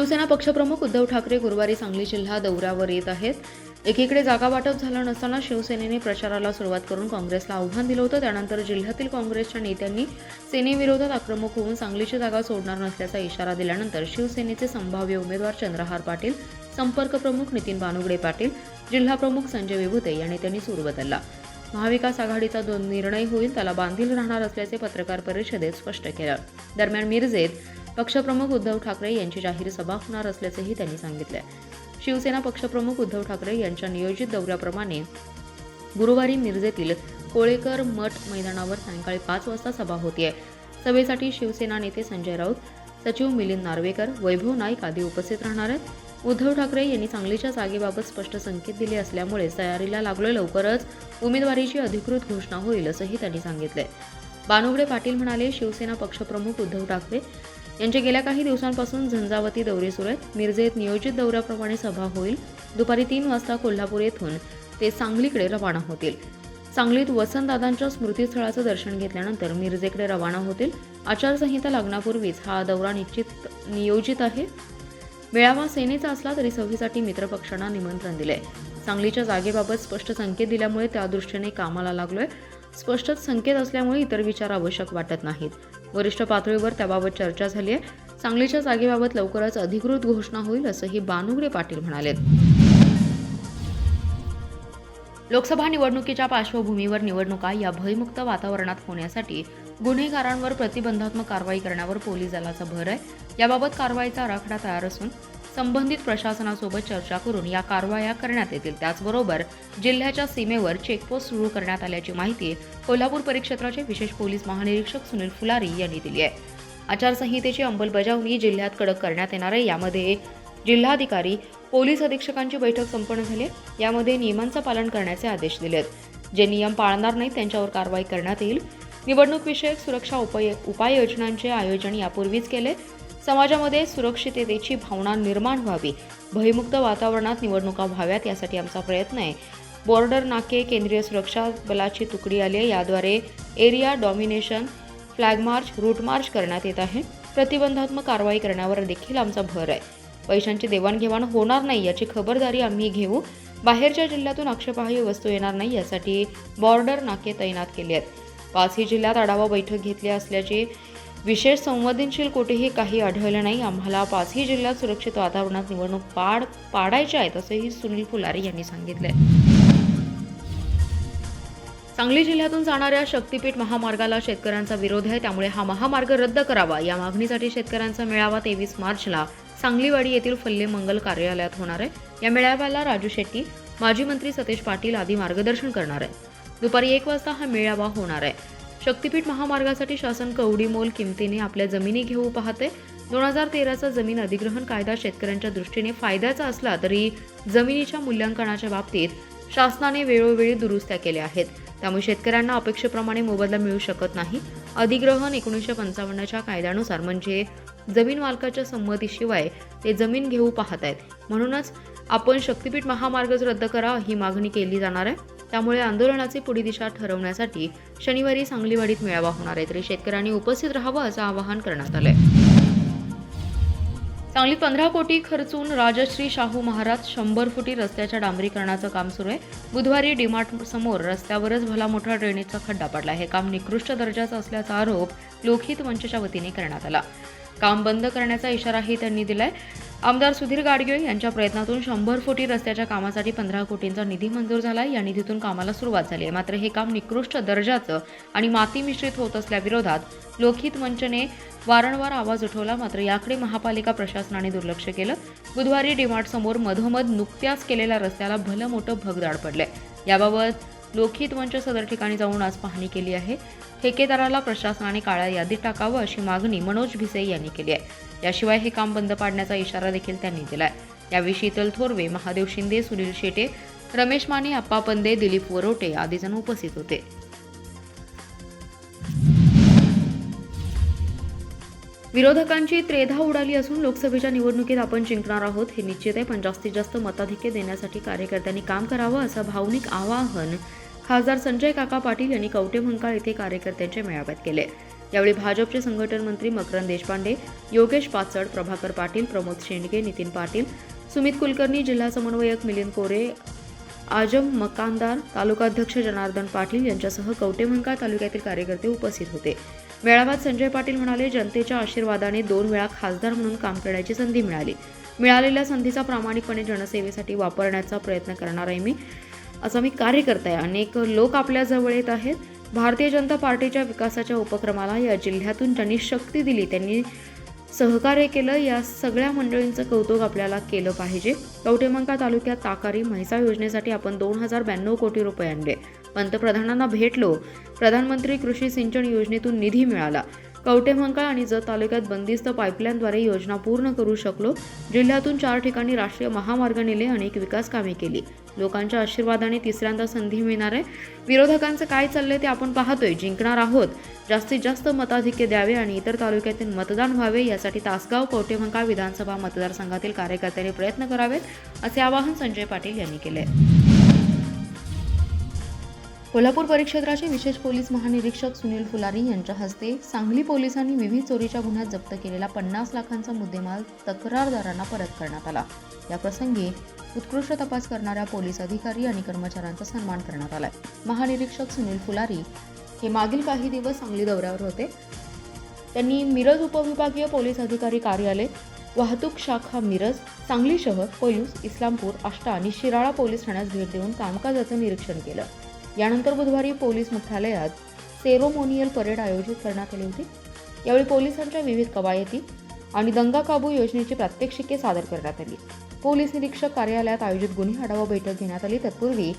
शिवसेना पक्षप्रमुख उद्धव ठाकरे गुरुवारी सांगली जिल्हा दौऱ्यावर येत आहेत. एकीकडे जागा वाटप झालं नसताना शिवसेनेने प्रचाराला सुरुवात करून काँग्रेसला आव्हान दिलं होतं. त्यानंतर जिल्ह्यातील काँग्रेसच्या नेत्यांनी सेनेविरोधात आक्रमक होऊन सांगलीची जागा सोडणार नसल्याचा इशारा दिल्यानंतर शिवसेनेचे संभाव्य उमेदवार चंद्रहार पाटील, संपर्क प्रमुख नितीन बानुगडे पाटील, जिल्हा प्रमुख संजय विभूते या नेत्यांनी सूर बदलला. महाविकास आघाडीचा जो निर्णय होईल त्याला बांधील राहणार असल्याचे पत्रकार परिषदेत स्पष्ट केलं. दरम्यान मिरजेत पक्षप्रमुख उद्धव ठाकरे यांची जाहीर सभा होणार असल्याचंही त्यांनी सांगितलं. शिवसेना पक्षप्रमुख उद्धव ठाकरे यांच्या नियोजित दौऱ्याप्रमाणे गुरुवारी मिरजेतील कोळेकर मठ मैदानावर सायंकाळी 5 वाजता सभा होतीये. सभेसाठी शिवसेना नेते संजय राऊत, सचिव मिलिंद नार्वेकर, वैभव नाईक आदी उपस्थित राहणार आहेत. उद्धव ठाकरे यांनी सांगलीच्या जागेबाबत स्पष्ट संकेत दिले असल्यामुळे तयारीला लागलो. लवकरच उमेदवारीची अधिकृत घोषणा होईल असंही त्यांनी सांगितलंय. बानुगडे पाटील म्हणाले, शिवसेना पक्षप्रमुख उद्धव ठाकरे यांचे गेल्या काही दिवसांपासून झंझावती दौरे सुरू आहेत. मिरजेत नियोजित दौऱ्याप्रमाणे सभा होईल. दुपारी 3 वाजता कोल्हापूर येथून ते सांगलीकडे रवाना होतील. सांगलीत वसंतदादांच्या स्मृतीस्थळाचं दर्शन घेतल्यानंतर मिरजेकडे रवाना होतील. आचारसंहिता लागण्यापूर्वीच हा दौरा नियोजित आहे. मेळावा सेनेचा असला तरी सभेसाठी मित्रपक्षांना निमंत्रण दिले. सांगलीच्या जागेबाबत स्पष्ट संकेत दिल्यामुळे त्या दृष्टीने कामाला लागलोय. स्पष्ट संकेत असल्यामुळे इतर विचार आवश्यक वाटत नाहीत. वरिष्ठ पातळीवर त्याबाबत चर्चा झाली आहे. सांगलीच्या जागेबाबत लवकरच अधिकृत घोषणा होईल असंही बानुगडे पाटील म्हणाले. लोकसभा निवडणुकीच्या पार्श्वभूमीवर निवडणुका या भयमुक्त वातावरणात होण्यासाठी गुन्हेगारांवर प्रतिबंधात्मक कारवाई करण्यावर पोलीस दलाचा भर आहे. याबाबत कारवाईचा आराखडा तयार असून संबंधित प्रशासनासोबत चर्चा करून या कारवाया करण्यात येतील. त्याचबरोबर जिल्ह्याच्या सीमेवर चेकपोस्ट सुरू करण्यात आल्याची माहिती कोल्हापूर परिक्षेत्राचे विशेष पोलीस महानिरीक्षक सुनील फुलारी यांनी दिली आहे. आचारसंहितेची अंमलबजावणी जिल्ह्यात कडक करण्यात येणार आहे. यामध्ये जिल्हाधिकारी, पोलीस अधीक्षकांची बैठक संपन्न झाली आहे. यामध्ये नियमांचं पालन करण्याचे आदेश दिले आहेत. जे नियम पाळणार नाहीत त्यांच्यावर कारवाई करण्यात येईल. निवडणूक विषयक सुरक्षा उपाययोजनांचे आयोजन यापूर्वीच केले. समाजामध्ये सुरक्षिततेची भावना निर्माण व्हावी, भयमुक्त वातावरणात निवडणुका व्हाव्यात यासाठी आमचा प्रयत्न आहे. बॉर्डर नाके, केंद्रीय सुरक्षा बलाची तुकडी आली आहे. याद्वारे area domination, flag march, route march करण्यात येत आहे. प्रतिबंधात्मक कारवाई करण्यावर देखील आमचा भर आहे. पैशांची देवाणघेवाण होणार नाही याची खबरदारी आम्ही घेऊ. बाहेरच्या जिल्ह्यातून आक्षेपार्ह वस्तू येणार नाही यासाठी बॉर्डर नाके तैनात केले आहेत. 5ही जिल्ह्यात आढावा बैठक घेतली असल्याचे विशेष संवेदनशील कोठेही काही आढळले नाही. आम्हाला 5ही जिल्ह्यात सुरक्षित वातावरणात निवडणूक पाडायच्या आहेत असंही सुनील फुलारी यांनी सांगितले. सांगली जिल्ह्यातून जाणाऱ्या शक्तीपीठ महामार्गाला शेतकऱ्यांचा विरोध आहे. त्यामुळे हा महामार्ग रद्द करावा या मागणीसाठी शेतकऱ्यांचा मेळावा 23 मार्चला सांगलीवाडी येथील फल्ले मंगल कार्यालयात होणार आहे. या मेळाव्याला राजू शेट्टी, माजी मंत्री सतेज पाटील आदी मार्गदर्शन करणार आहेत. दुपारी 1 वाजता हा मेळावा होणार आहे. शक्तीपीठ महामार्गासाठी शासन कवडीमोल किमतीने आपल्या जमिनी घेऊ पाहते. 2013चा जमीन अधिग्रहण कायदा शेतकऱ्यांच्या दृष्टीने फायद्याचा असला तरी जमिनीच्या मूल्यांकनाच्या बाबतीत शासनाने वेळोवेळी दुरुस्त्या केल्या आहेत. त्यामुळे शेतकऱ्यांना अपेक्षेप्रमाणे मोबदला मिळू शकत नाही. अधिग्रहण 1955च्या कायद्यानुसार म्हणजे जमीन मालकाच्या संमतीशिवाय ते जमीन घेऊ पाहत आहेत. म्हणूनच आपण शक्तीपीठ महामार्गच रद्द करा ही मागणी केली जाणार आहे. त्यामुळे आंदोलनाची पुढील दिशा ठरवण्यासाठी शनिवारी सांगलीवाडीत मेळावा होणार आहे. तरी शेतकऱ्यांनी उपस्थित राहावं असं आवाहन करण्यात आलंय. सांगलीत 15 कोटी खर्चून राजश्री शाहू महाराज 100 फुटी रस्त्याच्या डांबरीकरणाचं काम सुरू आहे. बुधवारी डीमार्ट समोर रस्त्यावरच भला मोठा ड्रेनेजचा खड्डा पडला. हे काम निकृष्ट दर्जाचं असल्याचा आरोप लोकहित मंचच्या वतीने करण्यात आला. काम बंद करण्याचा इशाराही त्यांनी दिलाय. आमदार सुधीर गाडगीळ यांच्या प्रयत्नातून 100 फुटी रस्त्याच्या कामासाठी 15 कोटींचा निधी मंजूर झाला. या निधीतून कामाला सुरुवात झाली आहे. मात्र हे काम निकृष्ट दर्जाचं आणि माती मिश्रित होत असल्याविरोधात लोकहित मंचने वारंवार आवाज उठवला. मात्र याकडे महापालिका प्रशासनाने दुर्लक्ष केलं. बुधवारी डीमार्ट समोर मधोमध नुकत्याच केलेल्या रस्त्याला भलं मोठं भगदाड पडलंय. याबाबत लोकहित मंच सदर ठिकाणी जाऊन आज पाहणी केली आहे. ठेकेदाराला प्रशासनाने काळ्या यादीत टाकावं अशी मागणी मनोज भिसे यांनी केली आहे. याशिवाय हे काम बंद पाडण्याचा इशारा देखील त्यांनी दिलाय. यावेळी शीतल थोरवे, महादेव शिंदे, सुनील शेटे, रमेश माने, अप्पा पंदे, दिलीप वरोटे आदी जण उपस्थित होते. विरोधकांची त्रेधा उडाली असून लोकसभेच्या निवडणुकीत आपण जिंकणार आहोत हे निश्चित आहे. पण जास्तीत जास्त मताधिक्य देण्यासाठी कार्यकर्त्यांनी काम करावं असं भावनिक आवाहन खासदार संजय काका पाटील यांनी कवठेमंकाळ येथे कार्यकर्त्यांच्या मेळाव्यात केले. यावेळी भाजपचे संघटन मंत्री मकरंद देशपांडे, योगेश पाचड, प्रभाकर पाटील, प्रमोद शेंडगे, नितीन पाटील, सुमित कुलकर्णी, जिल्हा समन्वयक मिलिंद कोरे, आजम मकानदार, तालुकाध्यक्ष जनार्दन पाटील यांच्यासह कवटेमंकाळ तालुक्यातील कार्यकर्ते उपस्थित होते. मेळाव्यात संजय पाटील म्हणाले, जनतेच्या आशीर्वादाने 2 वेळा खासदार म्हणून काम करण्याची संधी मिळाली. मिळालेल्या संधीचा प्रामाणिकपणे जनसेवेसाठी वापरण्याचा प्रयत्न करणार आहे मी. असं मी कार्यकर्ता आहे. अनेक लोक आपल्या जवळ येत आहेत. भारतीय जनता पार्टीच्या विकासाच्या उपक्रमाला या जिल्ह्यातून ज्यांनी शक्ती दिली, त्यांनी सहकार्य केलं, या सगळ्या मंडळींचं कौतुक आपल्याला केलं पाहिजे. कवटेमंकाळ तालुक्यात ताकारी म्हैसाळ योजनेसाठी आपण 2092 कोटी रुपये आणले. पंतप्रधानांना भेटलो. प्रधानमंत्री कृषी सिंचन योजनेतून निधी मिळाला. कवटेमंकाळ आणि जत तालुक्यात बंदिस्त पाईपलाईनद्वारे योजना पूर्ण करू शकलो. जिल्ह्यातून 4 ठिकाणी राष्ट्रीय महामार्ग नेले. अनेक विकास कामे केली. लोकांच्या आशीर्वादाने तिसऱ्यांदा संधी मिळणार आहे. विरोधकांचं काय चाललंय ते आपण पाहतोय. जिंकणार आहोत. जास्तीत जास्त मताधिक्य द्यावे आणि इतर तालुक्यातील मतदान व्हावे, यासाठी तासगाव कवटेमंकाळ विधानसभा मतदारसंघातील कार्यकर्त्यांनी प्रयत्न करावेत, असे आवाहन संजय पाटील यांनी केले. कोल्हापूर परिक्षेत्राचे विशेष पोलीस महानिरीक्षक सुनील फुलारी यांच्या हस्ते सांगली पोलिसांनी विविध चोरीच्या गुन्ह्यात जप्त केलेला 50 लाखांचा मुद्देमाल तक्रारदारांना परत करण्यात आला. या प्रसंगी उत्कृष्ट तपास करणाऱ्या पोलीस अधिकारी आणि कर्मचाऱ्यांचा सन्मान करण्यात आला. महानिरीक्षक सुनील फुलारी हे मागील काही दिवस सांगली दौऱ्यावर होते. त्यांनी मिरज उपविभागीय पोलीस अधिकारी कार्यालय, वाहतूक शाखा मिरज, सांगली शहर, पोलीस, इस्लामपूर, आष्टा आणि शिराळा पोलीस ठाण्यास भेट देऊन कामकाजाचं निरीक्षण केलं. यानंतर बुधवारी पोलीस मुख्यालयात सेरोमोनियल परेड आयोजित करण्यात आली होती. यावेळी पोलिसांच्या विविध कवायती आणि दंगा काबू योजनेची प्रात्यक्षिके सादर करण्यात आली. पोलीस निरीक्षक कार्यालयात आयोजित गुन्हे आढावा बैठक घेण्यात आली. तत्पूर्वी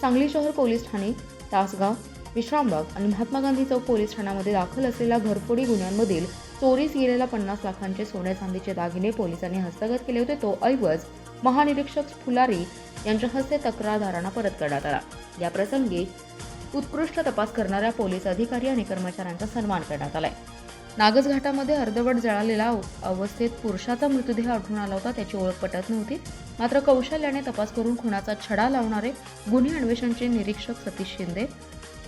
सांगली शहर पोलीस ठाणे, तासगाव, विश्रामबाग आणि महात्मा गांधी चौक पोलीस ठाण्यामध्ये दाखल असलेल्या घरफोडी गुन्ह्यांमधील चोरीस गेलेल्या 50 लाखांचे सोने चांदीचे दागिने पोलिसांनी हस्तगत केले होते. तो ऐवज महानिरीक्षक फुलारी यांच्या हस्ते तक्रारदारांना परत करण्यात आला. या प्रसंगी उत्कृष्ट तपास करणाऱ्या पोलीस अधिकारी आणि कर्मचाऱ्यांचा सन्मान करण्यात आलाय. नागज घाटामध्ये अर्धवट जळालेला अवस्थेत पुरुषाचा मृतदेह आढळून आला होता. त्याची ओळख पटत नव्हती. मात्र कौशल्याने तपास करून खुनाचा छडा लावणारे गुन्हे अन्वेषणचे निरीक्षक सतीश शिंदे,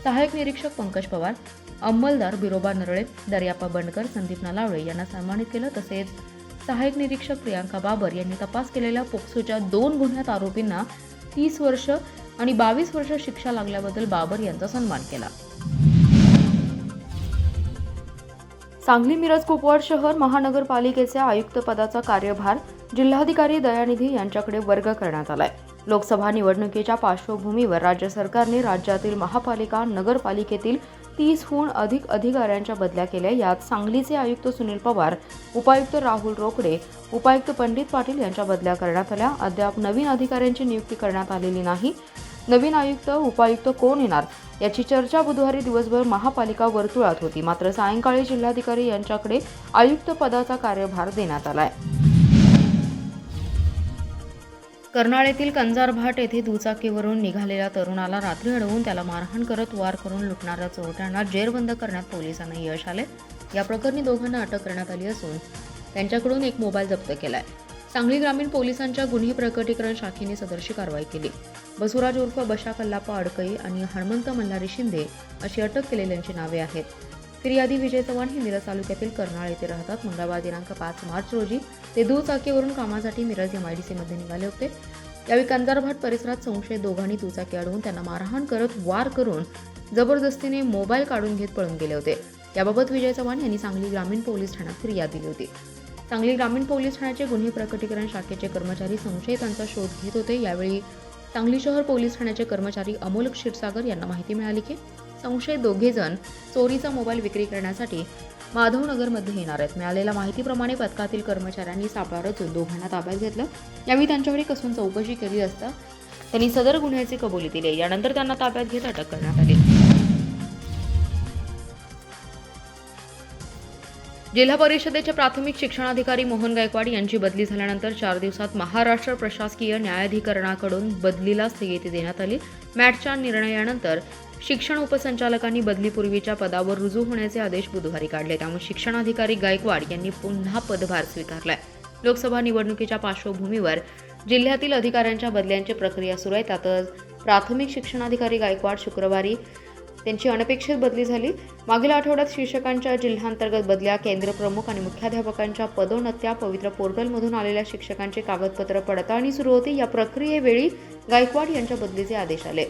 सहाय्यक निरीक्षक पंकज पवार, अंमलदार बिरोबा नरळे, दर्याप्पा बंडकर, संदीप नालावळे यांना सन्मानित केलं. तसेच सहाय्यक निरीक्षक प्रियांका बाबर यांनी तपास केलेल्या पोक्सोच्या 2 गुन्ह्यात आरोपींना 30 वर्ष आणि 22 वर्ष शिक्षा लागल्याबद्दल बाबर यांचा सन्मान केला. सांगली मिरज कुपवाड शहर महानगरपालिकेच्या आयुक्तपदाचा कार्यभार जिल्हाधिकारी दयानिधी यांच्याकडे वर्ग करण्यात आलाय. लोकसभा निवडणुकीच्या पार्श्वभूमीवर राज्य सरकारने राज्यातील महापालिका, नगरपालिकेतील 30हून अधिक अधिकाऱ्यांच्या बदल्या केल्या. यात सांगलीचे आयुक्त सुनील पवार, उपायुक्त राहुल रोकडे, उपायुक्त पंडित पाटील यांच्या बदल्या करण्यात आल्या. अद्याप नवीन अधिकाऱ्यांची नियुक्ती करण्यात आलेली नाही. नवीन आयुक्त, उपायुक्त कोण येणार याची चर्चा बुधवारी दिवसभर महापालिका वर्तुळात होती. मात्र सायंकाळी जिल्हाधिकारी यांच्याकडे आयुक्त पदाचा कार्यभार देण्यात आलाय. कर्नाळ येथील कंजारभाट येथे दुचाकीवरून निघालेल्या तरुणाला रात्री अडवून त्याला मारहाण करत वार करून लुटणाऱ्या चोरट्यांना जेरबंद करण्यात पोलिसांना यश आले. या प्रकरणी दोघांना अटक करण्यात आली असून त्यांच्याकडून एक मोबाईल जप्त केलाय. सांगली ग्रामीण पोलिसांच्या गुन्हे प्रकटीकरण शाखेने सदरची कारवाई केली. बसुराज उर्फ बशा कल्लाप्पा अडकई आणि हणमंत मल्हारी शिंदे अशी अटक केलेल्यांची नावे आहेत. फिर्यादी विजय चव्हाण हे मिरज तालुक्यातील कर्नाळ येथे राहतात. मंगळवार दिनांक 5 मार्च रोजी ते दुचाकीवरून कामासाठी मिरज MIDC मध्ये निघाले होते. यावेळी कंजारभाट परिसरात संशयित दोघांनी दुचाकी अडवून त्यांना मारहाण करत वार करून जबरदस्तीने मोबाईल काढून घेत पळून गेले होते. याबाबत विजय चव्हाण यांनी सांगली ग्रामीण पोलीस ठाण्यात फिर्याद दिली होती. सांगली ग्रामीण पोलीस ठाण्याचे गुन्हे प्रकटीकरण शाखेचे कर्मचारी संशयितांचा शोध घेत होते. यावेळी सांगली शहर पोलीस ठाण्याचे कर्मचारी अमोल क्षीरसागर यांना माहिती मिळाली की संशयित दोघेजण चोरीचा मोबाईल विक्री करण्यासाठी माधवनगरमध्ये येणार आहेत. मिळालेल्या माहितीप्रमाणे पथकातील कर्मचाऱ्यांनी सापळा रचून दोघांना ताब्यात घेतलं. यावेळी त्यांच्यावर कसून चौकशी केली असता त्यांनी सदर गुन्ह्याची कबुली दिली. यानंतर त्यांना ताब्यात घेत अटक करण्यात आली. जिल्हा परिषदेचे प्राथमिक शिक्षणाधिकारी मोहन गायकवाड यांची बदली झाल्यानंतर 4 दिवसात महाराष्ट्र प्रशासकीय न्यायाधिकरणाकडून बदलीला स्थगिती देण्यात आली. मॅटच्या निर्णयानंतर शिक्षण उपसंचालकांनी बदलीपूर्वीच्या पदावर रुजू होण्याचे आदेश बुधवारी काढले. त्यामुळे शिक्षणाधिकारी गायकवाड यांनी पुन्हा पदभार स्वीकारलाय. लोकसभा निवडणुकीच्या पार्श्वभूमीवर जिल्ह्यातील अधिकाऱ्यांच्या बदल्यांची प्रक्रिया सुरू आहे. त्यातच प्राथमिक शिक्षणाधिकारी गायकवाड शुक्रवारी त्यांची अनपेक्षित बदली झाली. मागील आठवड्यात शिक्षकांच्या जिल्हांतर्गत बदल्या, केंद्र प्रमुख आणि मुख्याध्यापकांच्या पदोन्नत्या, पवित्र पोर्टलमधून आलेल्या शिक्षकांची कागदपत्र पडताळणी सुरू होती. या प्रक्रियेवेळी गायकवाड यांच्या बदलीचे आदेश आले.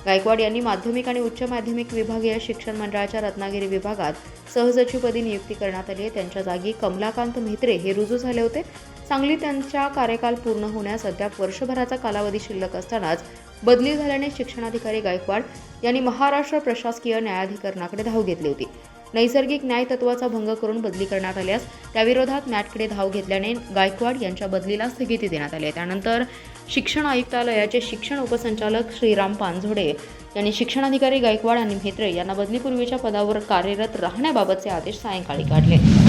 गायकवाड यांनी माध्यमिक आणि उच्च माध्यमिक विभागीय शिक्षण मंडळाच्या रत्नागिरी विभागात सहसचिवपदी नियुक्ती करण्यात आली आहे. त्यांच्या जागी कमलाकांत म्हेत्रे हे रुजू झाले होते. सांगलीत त्यांचा कार्यकाल पूर्ण होण्यास अद्याप वर्षभराचा कालावधी शिल्लक असतानाच बदली झाल्याने शिक्षणाधिकारी गायकवाड यांनी महाराष्ट्र प्रशासकीय न्यायाधिकरणाकडे धाव घेतली होती. नैसर्गिक न्याय तत्वाचा भंग करून बदली करण्यात आल्यास त्याविरोधात मॅटकडे धाव घेतल्याने गायकवाड यांच्या बदलीला स्थगिती देण्यात आली. त्यानंतर शिक्षण आयुक्तालयाचे शिक्षण उपसंचालक श्रीराम पानझोडे यांनी शिक्षणाधिकारी गायकवाड आणि म्हेत्रे यांना बदलीपूर्वीच्या पदावर कार्यरत राहण्याबाबतचे आदेश सायंकाळी काढले.